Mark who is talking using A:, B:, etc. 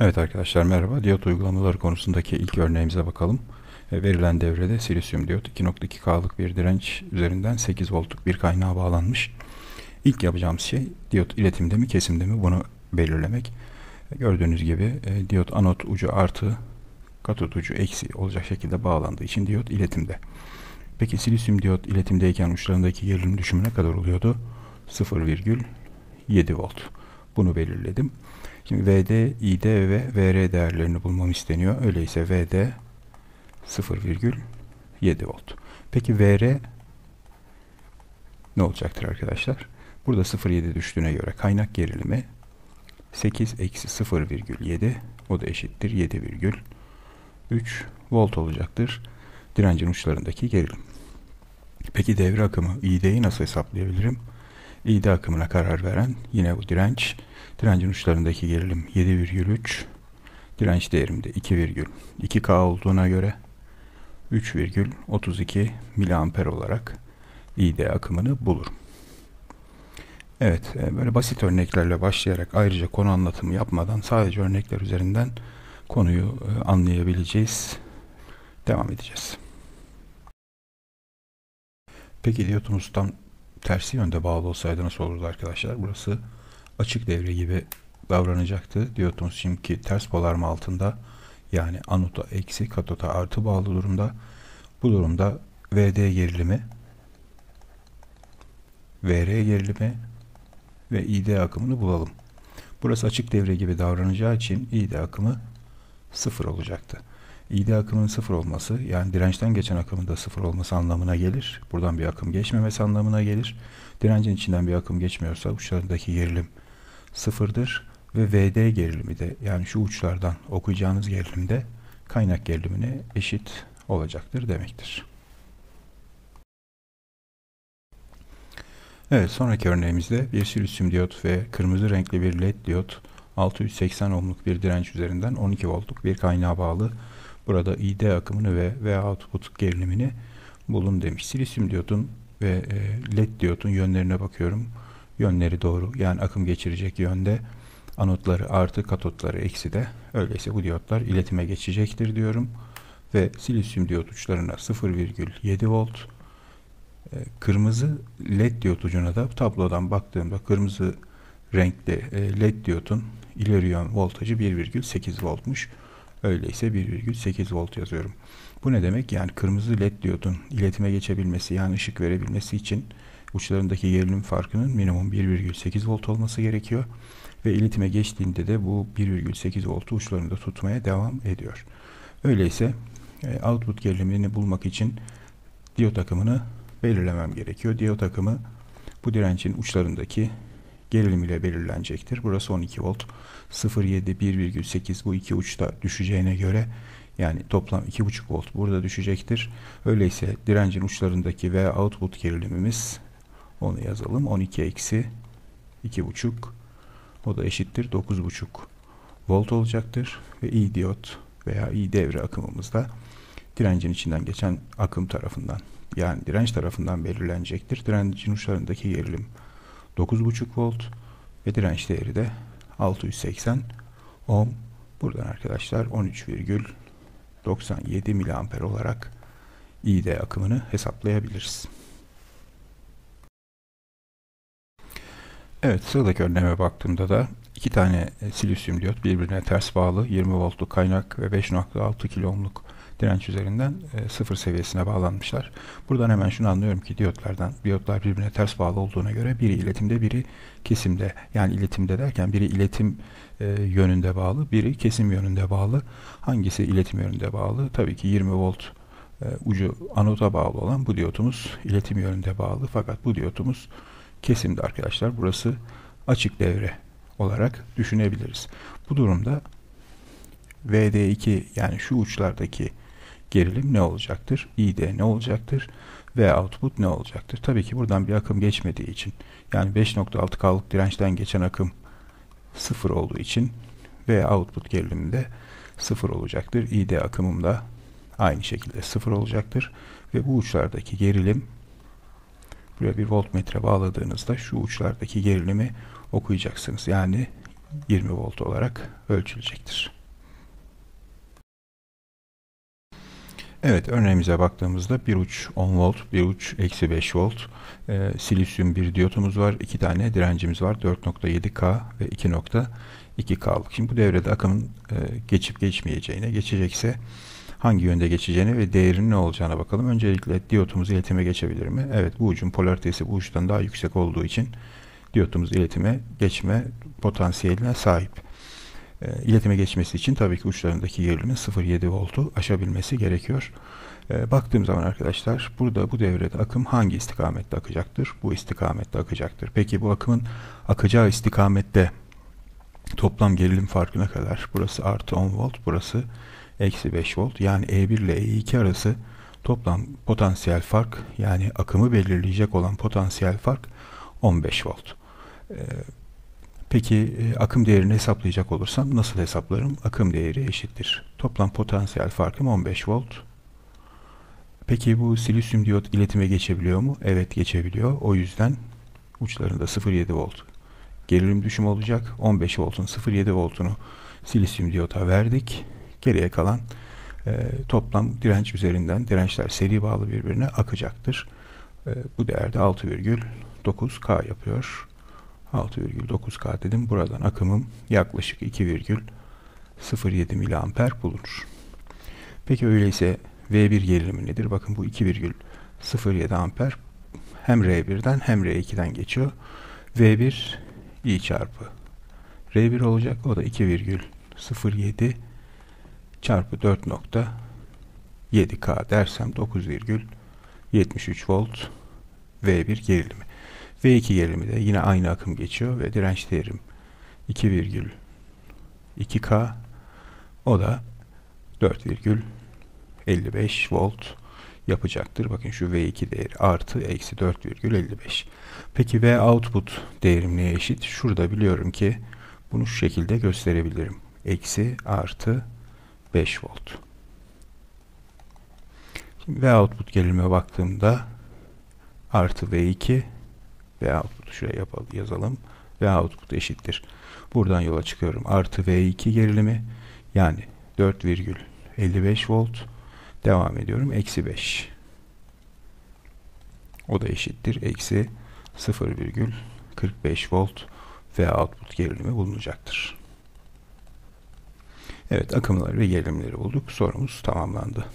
A: Evet arkadaşlar merhaba. Diyot uygulamaları konusundaki ilk örneğimize bakalım. Verilen devrede silisyum diyot 2.2K'lık bir direnç üzerinden 8 voltluk bir kaynağa bağlanmış. İlk yapacağımız şey diyot iletimde mi kesimde mi bunu belirlemek. Gördüğünüz gibi diyot anot ucu artı, katot ucu eksi olacak şekilde bağlandığı için diyot iletimde. Peki silisyum diyot iletimdeyken uçlarındaki gerilim düşümü ne kadar oluyordu? 0,7 volt. Bunu belirledim. Şimdi VD, ID ve VR değerlerini bulmam isteniyor. Öyleyse VD 0,7 volt. Peki VR ne olacaktır arkadaşlar? Burada 0,7 düştüğüne göre kaynak gerilimi 8 eksi 0,7 o da eşittir 7,3 volt olacaktır. Direncin uçlarındaki gerilim. Peki devre akımı ID'yi nasıl hesaplayabilirim? ID akımına karar veren yine bu direnç. Direncin uçlarındaki gerilim 7,3. Direnç değerim de 2,2K olduğuna göre 3,32 miliamper olarak ID akımını bulurum. Evet, böyle basit örneklerle başlayarak ayrıca konu anlatımı yapmadan sadece örnekler üzerinden konuyu anlayabileceğiz. Devam edeceğiz. Peki diyotumuz tam tersi yönde bağlı olsaydı nasıl olurdu arkadaşlar? Burası açık devre gibi davranacaktı. Diyotumuz şimdi ters polarma altında, yani anota eksi katota artı bağlı durumda. Bu durumda VD gerilimi, VR gerilimi ve ID akımını bulalım. Burası açık devre gibi davranacağı için ID akımı 0 olacaktı. ID akımının 0 olması, yani dirençten geçen akımın da 0 olması anlamına gelir. Buradan bir akım geçmemesi anlamına gelir. Direncin içinden bir akım geçmiyorsa uçlarındaki gerilim 0'dır ve VD gerilimi de, yani şu uçlardan okuyacağınız gerilim de kaynak gerilimine eşit olacaktır demektir. Evet, sonraki örneğimizde bir silisyum diyot ve kırmızı renkli bir led diyot 680 ohmluk bir direnç üzerinden 12 voltluk bir kaynağa bağlı. Burada ID akımını ve output gerilimini bulun demiş. Silisyum diyotun ve led diyotun yönlerine bakıyorum. Yönleri doğru, yani akım geçirecek yönde. Anotları artı, katotları eksi de. Öyleyse bu diyotlar iletime geçecektir diyorum. Ve silisyum diyot uçlarına 0,7 volt. Kırmızı led diyot ucuna da tablodan baktığımda kırmızı renkli led diyotun ileri yön voltajı 1,8 voltmuş. Öyleyse 1,8 volt yazıyorum. Bu ne demek? Yani kırmızı led diyotun iletime geçebilmesi, yani ışık verebilmesi için uçlarındaki gerilim farkının minimum 1,8 volt olması gerekiyor. Ve iletime geçtiğinde de bu 1,8 voltu uçlarında tutmaya devam ediyor. Öyleyse output gerilimini bulmak için diyot akımını belirlemem gerekiyor. Diyot akımı bu direncin uçlarındaki gerilim ile belirlenecektir. Burası 12 volt. 0,7, 1,8 bu iki uçta düşeceğine göre, yani toplam 2,5 volt burada düşecektir. Öyleyse direncin uçlarındaki ve output gerilimimiz, onu yazalım, 12 eksi 2,5 o da eşittir 9,5 volt olacaktır. Ve I diyot veya I devre akımımız da direncin içinden geçen akım tarafından, yani direnç tarafından belirlenecektir. Direncin uçlarındaki gerilim 9,5 volt ve direnç değeri de 680 ohm. Buradan arkadaşlar 13,97 miliamper olarak ID akımını hesaplayabiliriz. Evet, sıradaki örneğime baktığımda da iki tane silisyum diyot birbirine ters bağlı 20 voltluk kaynak ve 5,6 kilo ohmluk direnç üzerinden sıfır seviyesine bağlanmışlar. Buradan hemen şunu anlıyorum ki diyotlar birbirine ters bağlı olduğuna göre biri iletimde, biri kesimde. Yani iletimde derken biri iletim yönünde bağlı, biri kesim yönünde bağlı. Hangisi iletim yönünde bağlı? Tabii ki 20 volt ucu anota bağlı olan bu diyotumuz iletim yönünde bağlı. Fakat bu diyotumuz kesimde arkadaşlar. Burası açık devre olarak düşünebiliriz. Bu durumda VD2, yani şu uçlardaki gerilim ne olacaktır? ID ne olacaktır? Ve output ne olacaktır? Tabii ki buradan bir akım geçmediği için, yani 5,6K'lık dirençten geçen akım 0 olduğu için ve output gerilimim de 0 olacaktır. ID akımım da aynı şekilde 0 olacaktır. Ve bu uçlardaki gerilim, buraya bir voltmetre bağladığınızda şu uçlardaki gerilimi okuyacaksınız. Yani 20 volt olarak ölçülecektir. Evet, örneğimize baktığımızda bir uç 10 volt, bir uç eksi 5 volt. Silisyum bir diyotumuz var. 2 tane direncimiz var. 4.7K ve 2.2K'lık. Şimdi bu devrede akımın geçip geçmeyeceğine, geçecekse hangi yönde geçeceğine ve değerinin ne olacağına bakalım. Öncelikle diyotumuz iletime geçebilir mi? Evet, bu ucun polaritesi bu uçtan daha yüksek olduğu için diyotumuz iletime geçme potansiyeline sahip. İletime geçmesi için tabii ki uçlarındaki gerilimin 0.7 voltu aşabilmesi gerekiyor. Baktığım zaman arkadaşlar burada bu devrede akım hangi istikamette akacaktır? Bu istikamette akacaktır. Peki bu akımın akacağı istikamette toplam gerilim farkı ne kadar? Burası artı 10 volt, burası eksi 5 volt. Yani E1 ile E2 arası toplam potansiyel fark, yani akımı belirleyecek olan potansiyel fark 15 volt. Peki akım değerini hesaplayacak olursam nasıl hesaplarım? Akım değeri eşittir. Toplam potansiyel farkım 15 volt. Peki bu silisyum diyot iletime geçebiliyor mu? Evet, geçebiliyor. O yüzden uçlarında 0.7 volt gerilim düşümü olacak. 15 voltun 0.7 voltunu silisyum diyota verdik. Geriye kalan toplam direnç üzerinden dirençler seri bağlı birbirine akacaktır. Bu değerde 6,9K yapıyor. 6,9K dedim. Buradan akımım yaklaşık 2,07 miliamper bulunur. Peki öyleyse V1 gerilimi nedir? Bakın bu 2,07 amper hem R1'den hem R2'den geçiyor. V1 I çarpı R1 olacak. O da 2,07 çarpı 4.7K dersem 9,73 volt V1 gerilimi. V2 gerilimi de yine aynı akım geçiyor ve direnç değerim 2,2K, o da 4,55 volt yapacaktır. Bakın şu V2 değeri artı eksi 4,55. Peki V output değerim neye eşit? Şurada biliyorum ki bunu şu şekilde gösterebilirim. Eksi artı 5 volt. Şimdi V output gerilime baktığımda artı V2, V output şuraya yazalım. V output eşittir. Buradan yola çıkıyorum. Artı V2 gerilimi, yani 4,55 volt. Devam ediyorum. Eksi 5. O da eşittir. Eksi 0,45 volt V output gerilimi bulunacaktır. Evet, akımları ve gerilimleri bulduk. Sorumuz tamamlandı.